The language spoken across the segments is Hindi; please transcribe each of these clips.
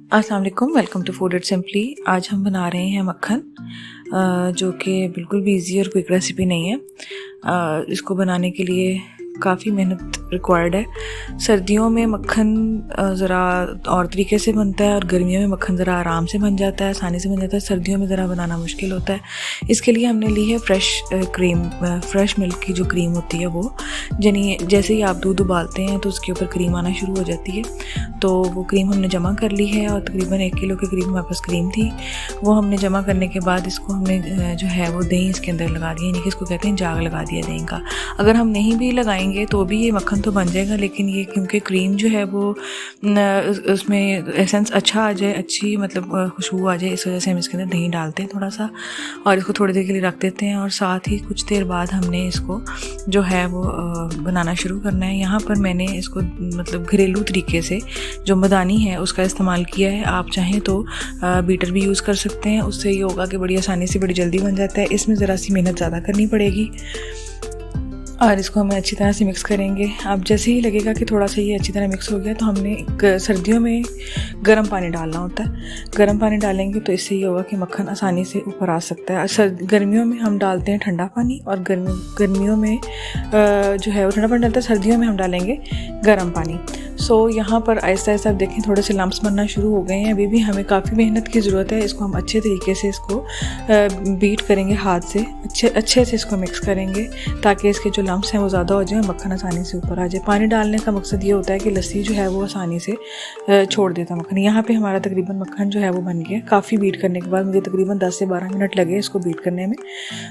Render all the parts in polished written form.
अस्सलाम वालेकुम, welcome to food it simply. आज हम बना रहे हैं मक्खन, जो कि बिल्कुल भी इजी और क्विक रेसिपी नहीं है। इसको बनाने के लिए काफ़ी मेहनत रिक्वायर्ड है। सर्दियों में मक्खन ज़रा और तरीके से बनता है और गर्मियों में मक्खन ज़रा आराम से बन जाता है, आसानी से बन जाता है। सर्दियों में ज़रा बनाना मुश्किल होता है। इसके लिए हमने ली है फ्रेश क्रीम, फ्रेश मिल्क की जो क्रीम होती है वो, यानी जैसे ही आप दूध उबालते हैं तो उसके ऊपर क्रीम आना शुरू हो जाती है। तो वो क्रीम हमने जमा कर ली है और तकरीबन 1 किलो के करीब हमारे पास क्रीम थी। वो हमने जमा करने के बाद इसको हमने जो है वो दही इसके अंदर लगा दिया, यानी कि इसको कहते हैं जाग लगा दिया दही का। अगर हम नहीं भी लगाएंगे तो भी ये मक्खन तो बन जाएगा, लेकिन ये क्योंकि क्रीम जो है वो उसमें एसेंस अच्छा आ जाए, अच्छी मतलब खुशबू आ जाए, इस वजह से हम इसके अंदर दही डालते हैं थोड़ा सा और इसको थोड़ी देर के लिए रख देते हैं। और साथ ही कुछ देर बाद हमने इसको जो है वो बनाना शुरू करना है। यहाँ पर मैंने इसको मतलब घरेलू तरीके से जो मदानी है उसका इस्तेमाल किया है। आप चाहें तो बीटर भी यूज़ कर सकते हैं, उससे ये होगा कि बड़ी आसानी से बड़ी जल्दी बन जाता है। इसमें ज़रा सी मेहनत ज़्यादा करनी पड़ेगी और इसको हमें अच्छी तरह से मिक्स करेंगे। अब जैसे ही लगेगा कि थोड़ा सा ये अच्छी तरह मिक्स हो गया तो हमने सर्दियों में गर्म पानी डालना होता है। गर्म पानी डालेंगे तो इससे ये होगा कि मक्खन आसानी से ऊपर आ सकता है। गर्मियों में हम डालते हैं ठंडा पानी और गर्मियों में जो है वो ठंडा पानी डालते हैं, सर्दियों में हम डालेंगे गर्म पानी। यहाँ पर आहिस्ता आहिस्ता आप देखें थोड़े से लम्प्स बनना शुरू हो गए हैं। अभी भी हमें काफ़ी मेहनत की ज़रूरत है। इसको हम अच्छे तरीके से इसको बीट करेंगे हाथ से, अच्छे से इसको मिक्स करेंगे ताकि इसके जो लम्प्स हैं वो ज़्यादा हो जाए, मक्खन आसानी से ऊपर आ जाए। पानी डालने का मकसद ये होता है कि लस्सी जो है वो आसानी से छोड़ देता है मक्खन। यहाँ पे हमारा तकरीबन मक्खन जो है वो बन गया। काफ़ी बीट करने के बाद मुझे तकरीबन 10 से 12 मिनट लगे इसको बीट करने में।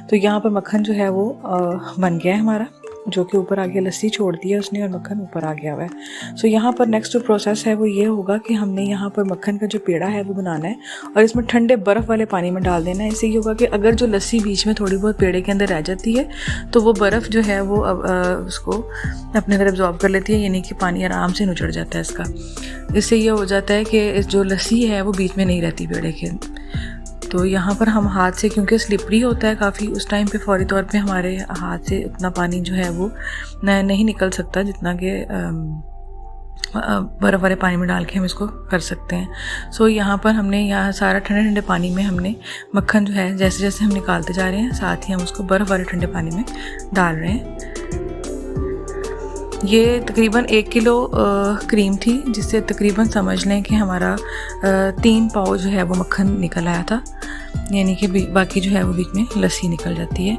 तो यहाँ पर मक्खन जो है वो बन गया है हमारा, जो कि ऊपर आ गया, लस्सी छोड़ दी है उसने और मक्खन ऊपर आ गया हुआ है। यहाँ पर नेक्स्ट जो प्रोसेस है वो ये होगा कि हमने यहाँ पर मक्खन का जो पेड़ा है वो बनाना है और इसमें ठंडे बर्फ़ वाले पानी में डाल देना है। इससे ये होगा कि अगर जो लस्सी बीच में थोड़ी बहुत पेड़े के अंदर रह जाती है तो वो बर्फ़ जो है वो उसको अपने अंदर एब्जॉर्ब कर लेती है, यानी कि पानी आराम से नुचड़ जाता है इसका। इससे ये हो जाता है कि जो लस्सी है वो बीच में नहीं रहती पेड़े के। तो यहाँ पर हम हाथ से, क्योंकि स्लिपरी होता है काफ़ी, उस टाइम पे फौरी तौर पे हमारे हाथ से उतना पानी जो है वो नहीं निकल सकता जितना कि बर्फ़ वाले पानी में डाल के हम इसको कर सकते हैं। यहाँ पर हमने यहाँ सारा ठंडे ठंडे पानी में हमने मक्खन जो है जैसे जैसे हम निकालते जा रहे हैं, साथ ही हम उसको बर्फ़ वाले ठंडे पानी में डाल रहे हैं। ये तकरीबन 1 किलो क्रीम थी, जिससे तकरीबन समझ लें कि हमारा 3 पाव जो है वो मक्खन निकल आया था, यानी कि बाकी जो है वो बीच में लस्सी निकल जाती है।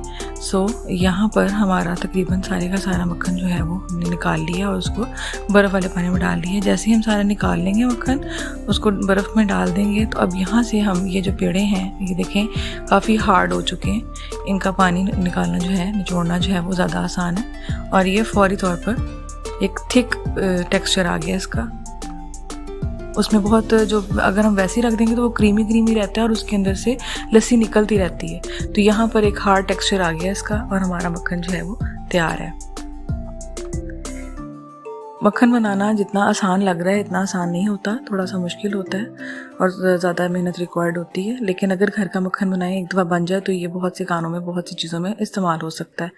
यहाँ पर हमारा तकरीबन सारे का सारा मक्खन जो है वो हमने निकाल लिया और उसको बर्फ़ वाले पानी में डाल दिया। जैसे ही हम सारा निकाल लेंगे मक्खन, उसको बर्फ़ में डाल देंगे। तो अब यहाँ से हम ये जो पेड़े हैं ये देखें काफ़ी हार्ड हो चुके हैं, इनका पानी निकालना जो है, निचोड़ना जो है वो ज़्यादा आसान है और ये फौरी तौर पर एक थिक टेक्सचर आ गया इसका। उसमें बहुत जो अगर हम वैसे ही रख देंगे तो वो क्रीमी क्रीमी रहता है और उसके अंदर से लस्सी निकलती रहती है। तो यहाँ पर एक हार्ड टेक्सचर आ गया इसका और हमारा मक्खन जो है वो तैयार है। मक्खन बनाना जितना आसान लग रहा है इतना आसान नहीं होता, थोड़ा सा मुश्किल होता है और ज़्यादा मेहनत रिक्वायर्ड होती है। लेकिन अगर घर का मक्खन बनाएं, एक दफ़ा बन जाए तो ये बहुत से कामों में, बहुत सी चीज़ों में इस्तेमाल हो सकता है।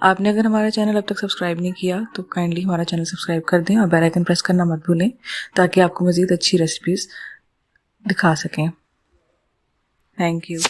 आपने अगर हमारा चैनल अब तक सब्सक्राइब नहीं किया तो काइंडली हमारा चैनल सब्सक्राइब कर दें और बेल आइकन प्रेस करना मत भूलें ताकि आपको मज़ीद अच्छी रेसिपीज़ दिखा सकें। Thank you.